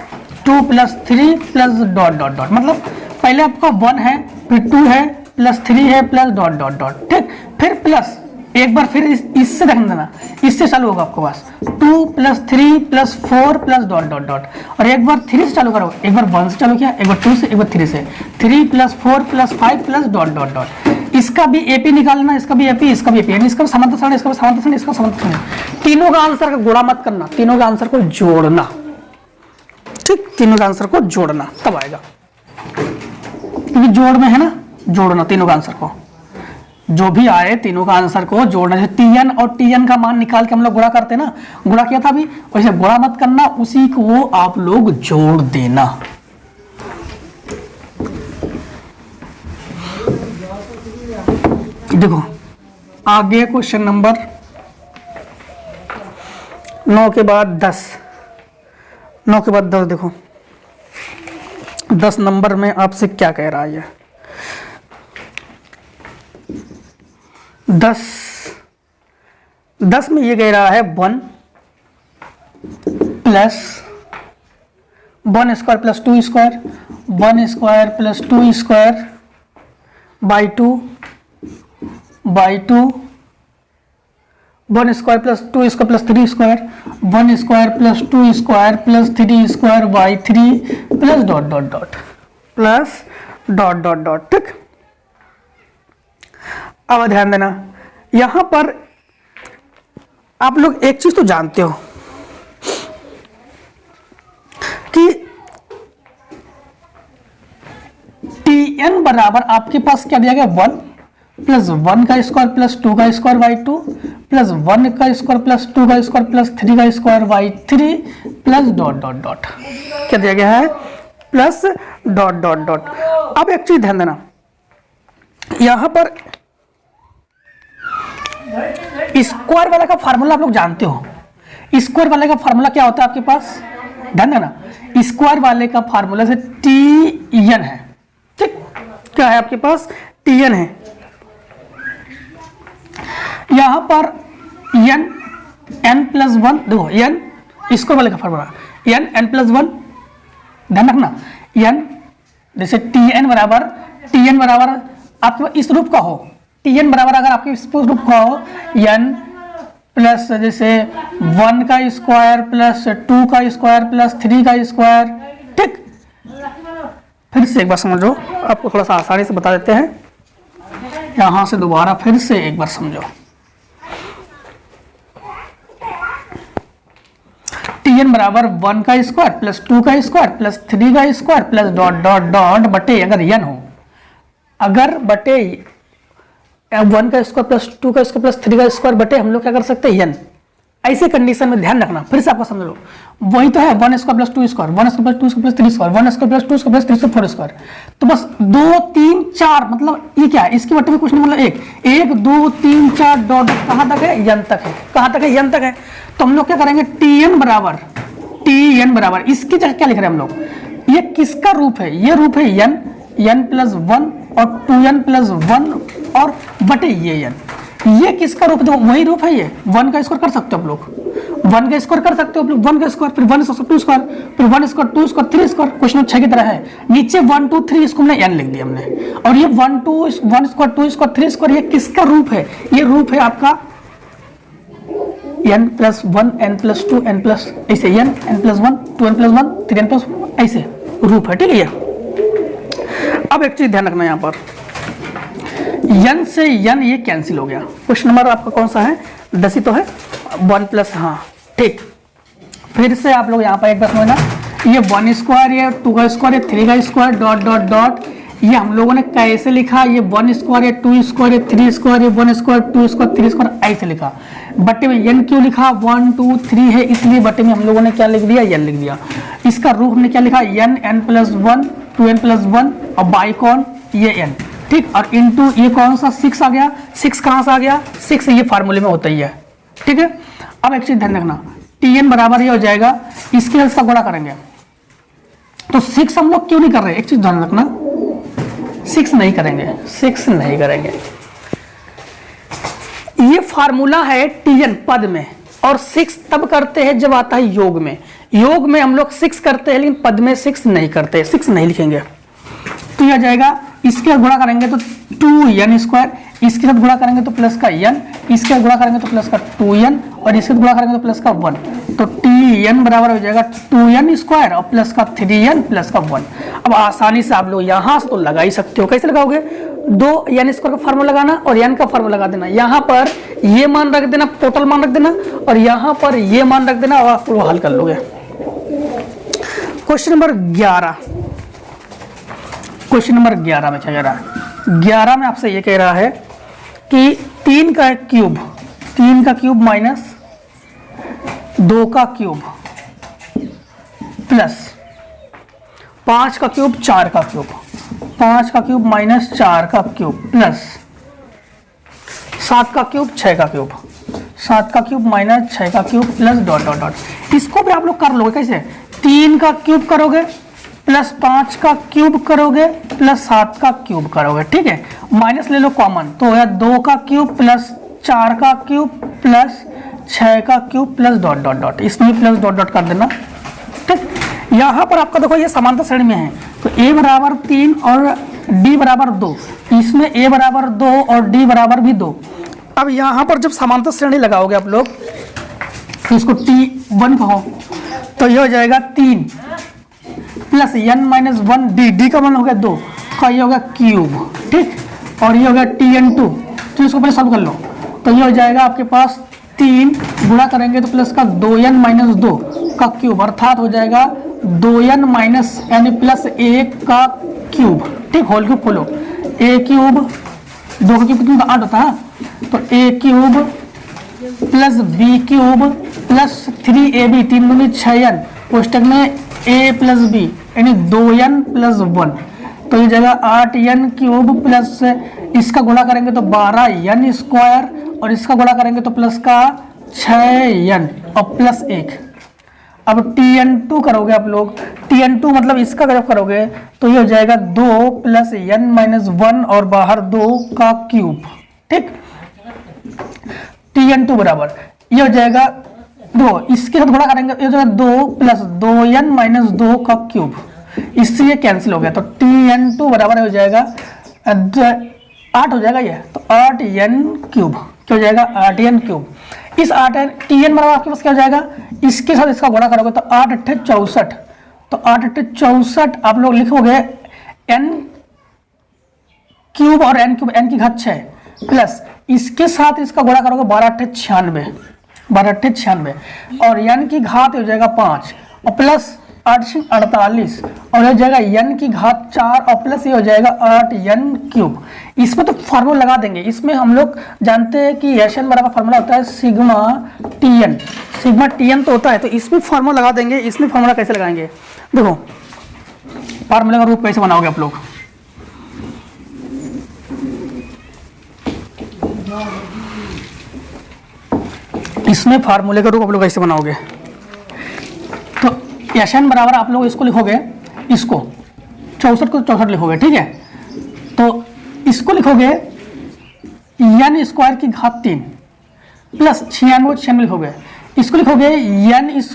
2 + 3 प्लस डॉट डॉट डॉट, मतलब पहले आपका 1 है, फिर 2 है, प्लस 3 है, प्लस डॉट डॉट डॉट, ठीक, फिर प्लस एक बार फिर इससे ध्यान देना, इससे चालू होगा आपके पास 2 + 3 + 4 प्लस डॉट डॉट डॉट, और एक बार 3 से चालू करो, एक बार 1 से चालू किया, एक बार 2 से, एक बार 3 से, 3 + 4 + 5 प्लस डॉट डॉट डॉट। इसका भी एपी निकालना, इसका भी एपी, इसका भी एपी, यानी इसका भी समांतर श्रेणी, इसका भी समांतर श्रेणी, इसका समांतर श्रेणी। तीनों का आंसर का गुणा मत करना, तीनों का आंसर को जोड़ना, ठीक, तीनों का आंसर को जोड़ना तब आएगा, क्योंकि जोड़ में है ना, जोड़ना तीनों का आंसर को, जो भी आए तीनों का आंसर को जोड़ना। जैसे टीएन और टीएन का मान निकाल के हम लोग गुणा करते ना, गुणा किया था अभी, वैसे गुणा मत करना, उसी को आप लोग जोड़ देना। देखो आगे क्वेश्चन नंबर 9 के बाद 10, 9 के बाद 10, देखो 10 नंबर में आपसे क्या कह रहा है, 10 में ये कह रहा है 1 + 1 square plus 2 square, 1 square plus 2 square by 2 1 square plus 2 square plus 3 square, 1 square plus 2 square plus 3 square by 3 plus dot dot dot, plus dot dot dot, ठीक। अब ध्यान देना, यहां पर आप लोग एक चीज तो जानते हो कि Tn बराबर आपके पास क्या दिया गया, 1 + 1 का स्क्वायर प्लस 2 का स्क्वायर बाई 2 प्लस 1 का स्क्वायर प्लस 2 का स्क्वायर प्लस 3 का square by 3 plus dot dot dot, क्या दिया गया है, प्लस डॉट डॉट डॉट। अब एक चीज ध्यान देना, यहां पर स्क्वायर वाले का फार्मूला आप लोग जानते हो, स्क्वायर वाले का फार्मूला क्या होता है आपके पास, ध्यान देना, स्क्वायर वाले का फार्मूला से Tn है, ठीक, क्या है आपके पास, Tn है। यहां पर n + 1, देखो n स्क्वायर वाले का फार्मूला n + 1, ध्यान रखना, n जैसे Tn बराबर आपके इस रूप का हो, Tn बराबर अगर आपके इस रूप का हो, n प्लस जैसे 1 का स्क्वायर प्लस 2 का स्क्वायर प्लस 3 का स्क्वायर, ठीक। फिर से एक बार समझो, आपको थोड़ा सा आसानी से बता देते हैं, यहां से दोबारा फिर से एक बार समझो। Tn बराबर 1 का स्क्वायर प्लस 2 का स्क्वायर प्लस 3 का square plus dot dot dot बटे अगर n हो, अगर बटे 1 का स्क्वायर प्लस 2 का स्क्वायर प्लस 3 का स्क्वायर बटे हम लोग क्या कर सकते हैं, n। ऐसे कंडीशन में ध्यान रखना, फिर से आपको समझ लो, वही तो है 1 square plus 2 square, 1 square plus 2 square plus 3 square, 1 square plus 2 square plus 3 square 4 square, तो बस 2 3 4, मतलब ये क्या है, इसके बटे में कुछ नहीं, मतलब 1 2 3 4 डॉट कहां तक है, n तक है, कहां तक है, n तक है। तो हम लोग क्या करेंगे, Tn बराबर इसकी जगह क्या लिख रहे हैं हम लोग, ये किसका रूप है, ये रूप है n + 1 और 2n + 1 और बटे ये n, ये किसका रूप है, वही रूप है, ये 1 का स्क्वायर कर सकते हो आप लोग, 1 का स्क्वायर कर सकते हो आप लोग, 1 का स्क्वायर, फिर 1 स्क्वायर 2 स्क्वायर, फिर 1 स्क्वायर 2 स्क्वायर 3 स्क्वायर, क्वेश्चन 6 की तरह है, नीचे 1 2 3 इसको हमने n लिख दिया हमने, और ये 1 स्क्वायर 2 स्क्वायर 3 स्क्वायर, ये किसका रूप है, ये रूप है आपका n + 1 n + 2 n + ऐसे n + 1 2n + 1 3n + 1 ऐसे रूप है, ठीक है। अब एक चीज ध्यान रखना, यहाँ पर n से n ये कैंसिल हो गया। क्वेश्चन नंबर आपका कौन सा है, 10 ही तो है, 1 प्लस, हाँ ठीक। फिर से आप लोग यहाँ पर एक बार समझना, ये 1 स्क्वायर, ये 2 का स्क्वायर, ये 3 का स्क्वायर डॉट डॉट डॉट, ये हम लोगों ने कैसे लिखा, ये 1 स्क्वायर, ये 2 स्क्वायर, ये 3 स्क्वायर, ये 1 स्क्वायर, 2 स्क्वायर, 3 स्क्वायर, ऐसे लिखा। बट्टे में n क्यों लिखा, 1 2 3 है, इसलिए बट्टे में हम लोगों ने क्या लिख दिया, n लिख दिया। इसका रूप हमने क्या लिखा, n n+1 2n+1 और बाई कौन, ये n, ठीक। और इंटू ये कौन सा 6 आ गया, 6 कहाँ से आ गया, 6 ये फार्मूले में होता ही है, ठीक है। अब एक चीज ध्यान रखना, tn बराबर ये हो जाएगा, इसके इसका गुणा करेंगे तो 6 हम लोग क्यों नहीं कर रहे, एक चीज ध्यान रखना, 6 नहीं करेंगे, 6 नहीं करेंगे। ये फार्मूला है tn पद में, और 6 तब करते हैं जब आता है योग में। योग में हम लोग 6 करते हैं, लेकिन पद में 6 नहीं करते, 6 नहीं लिखेंगे। तो यह जाएगा, इसके साथ गुणा करेंगे तो 2n², इसके साथ गुणा करेंगे तो प्लस का n, इसके साथ गुणा करेंगे तो प्लस का 2n, और इसके साथ गुणा करेंगे तो प्लस का 1। तो tn बराबर हो जाएगा 2n² और प्लस का 3n प्लस का 1। अब आसानी से आप लोग यहाँ से तो लगा ही सकते हो, कैसे लगाओगे, 2n² का फार्मूला लगाना और n का फार्मूला लगा देना, यहाँ पर ये मान रख देना, टोटल मान रख देना, और यहाँ पर ये मान रख देना, और आप वो हल कर लोगे। क्वेश्चन नंबर 11, क्वेश्चन नंबर 11 में क्या कह रहा है, 11 में आपसे ये कह रहा है कि 3 का क्यूब माइनस 2 का क्यूब प्लस 5 का क्यूब 4 का क्यूब, 5 का क्यूब माइनस 4 का क्यूब प्लस 7 का क्यूब 6 का क्यूब, 7 का क्यूब माइनस 6 का cube plus dot dot dot. इसको भी आप लोग कर लोगे कैसे, 3 का क्यूब करोगे प्लस 5 का क्यूब करोगे प्लस 7 का क्यूब करोगे, ठीक है। माइनस ले लो कॉमन, तो है 2 का क्यूब प्लस 4 का क्यूब प्लस 6 का cube plus dot dot dot, इसमें प्लस डॉट डॉट कर देना, ठीक। यहाँ पर आपका देखो ये समांतर श्रेणी में है, तो a बराबर 3 और d बराबर 2, इसमें a बराबर 2 और d बराबर भी 2। अब यहाँ पर जब समांतर श्रेणी लगाओगे आप लोग, तो इसको t1 कहो, तो ये हो जाएगा 3 प्लस n-1 d का मान हो गया 2 का, ये होगा क्यूब, ठीक। और ये हो गया tn2, तो इसको पहले सॉल्व कर लो, तो ये हो जाएगा आपके पास 3 गुणा करेंगे तो प्लस का 2n-2 का क्यूब, अर्थात हो जाएगा 2n-n प्लस 1 का क्यूब, ठीक। होल क्यूब खोलो, a क्यूब 2 का क्यूब कितना 8 होता है, तो a cube plus b cube plus 3ab, 3 दूनी 6n, कोष्टक में a प्लस b यानी 2n प्लस 1, तो ये जाएगा 8n क्यूब प्लस इसका गुणा करेंगे तो 12n², और इसका गुणा करेंगे तो प्लस का 6n और प्लस 1। अब tn2 करोगे आप लोग, tn2 मतलब इसका जब करोगे तो ये हो जाएगा 2 प्लस n-1 और बाहर 2 का क्यूब, ठीक। tn2 बराबर ये हो जाएगा 2, इसके साथ गुणा करेंगे ये हो जाएगा 2 प्लस 2n-2 का क्यूब, इससे ये कैंसिल हो गया, तो tn2 बराबर हो जाएगा 8 हो जाएगा ये, तो 8n क्यूब, क्या हो जाएगा 8n क्यूब। इस 8n tn बराबर आपके पास क्या हो जाएगा, इसके साथ इसका गुणा करोगे तो 8 8 64, तो 8 8 64 आप लोग लिखोगे n क्यूब और n क्यूब, n की घात 6 प्लस इसके साथ इसका गुणा करोगे 12 8 96, 12 8 96, और n की घात हो जाएगा 5 और प्लस 8 48, और हो जाएगा n की घात 4 और प्लस ये हो जाएगा 8n क्यूब। इसमें तो फार्मूला लगा देंगे, इसमें हम लोग जानते हैं कि Sn बराबर फार्मूला होता है सिग्मा Tn, सिग्मा Tn तो होता है, तो इसमें फार्मूला लगा देंगे। इसमें फार्मूला कैसे लगाएंगे, देखो फार्मूला का रूप कैसे बनाओगे आप लोग, इसमें फार्मूले का रूप आप लोग कैसे बनाओगे, तो Sn बराबर आप लोग इसको लिखोगे, इसको 64 को 64 लिखोगे, ठीक है। तो इसको लिखोगे n² की घात 3 प्लस 96 को 96 लिखोगे, इसको लिखोगे n²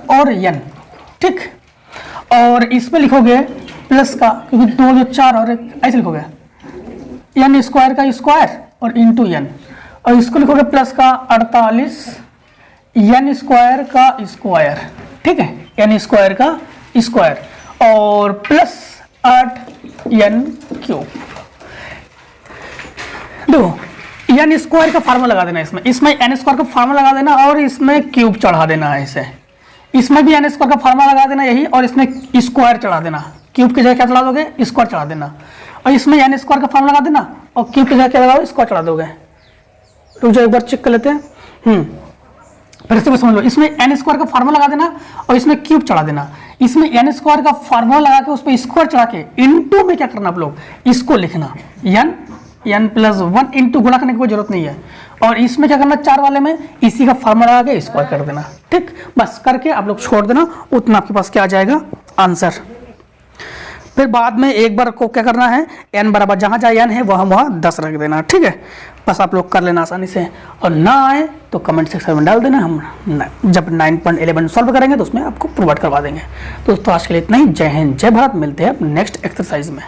और n, ठीक। और इसमें लिखोगे प्लस का, क्योंकि 2 जो 4 और 1 ऐसे लिखोगे n² का स्क्वायर और इंटू n, और इसको लिखोगे प्लस का 48 n² का स्क्वायर, ठीक है, n² का स्क्वायर और प्लस 8n क्यूब। देखो n² का फार्मूला लगा देना, इसमें n² का फार्मूला लगा देना और इसमें क्यूब चढ़ा देना है, ऐसे इसमें भी एन स्क्वायर का फार्मूला लगा देना यही, और इसमें स्क्वायर चढ़ा देना, क्यूब की जगह क्या चढ़ा दोगे, स्क्वायर चढ़ा देना, और इसमें एन स्क्वायर का फार्मूला लगा देना और क्यूब की जगह क्या लगाओ, स्क्वायर चढ़ा दोगे। रुक जाओ एक बार चेक कर लेते हैं। फिर से समझ लो, इसमें एन स्क्वायर का फार्मूला लगा देना और इसमें क्यूब चढ़ा देना। इसमें एन स्क्वायर का फार्मूला लगा के उस पर स्क्वायर चढ़ा के इनटू में क्या करना आप लोग, इसको लिखना n+1 इंटू गुणा करने की कोई जरूरत नहीं है। और इसमें क्या करना, 4 वाले में इसी का फार्मूला लगा के स्क्वायर कर देना। ठीक, बस करके आप लोग छोड़ देना, उतना आपके पास क्या आ जाएगा आंसर। फिर बाद में एक बार को क्या करना है, n बराबर जहाँ जहाँ n है वहाँ 10 रख देना। ठीक है, बस आप लोग कर लेना आसानी से, और ना आए तो कमेंट सेक्शन में डाल देना, हम जब 9.11 सॉल्व करेंगे तो उसमें आपको प्रोवाइड करवा देंगे। दोस्तों आज के लिए इतना ही। जय हिंद, जय भारत। मिलते हैं नेक्स्ट एक्सरसाइज में।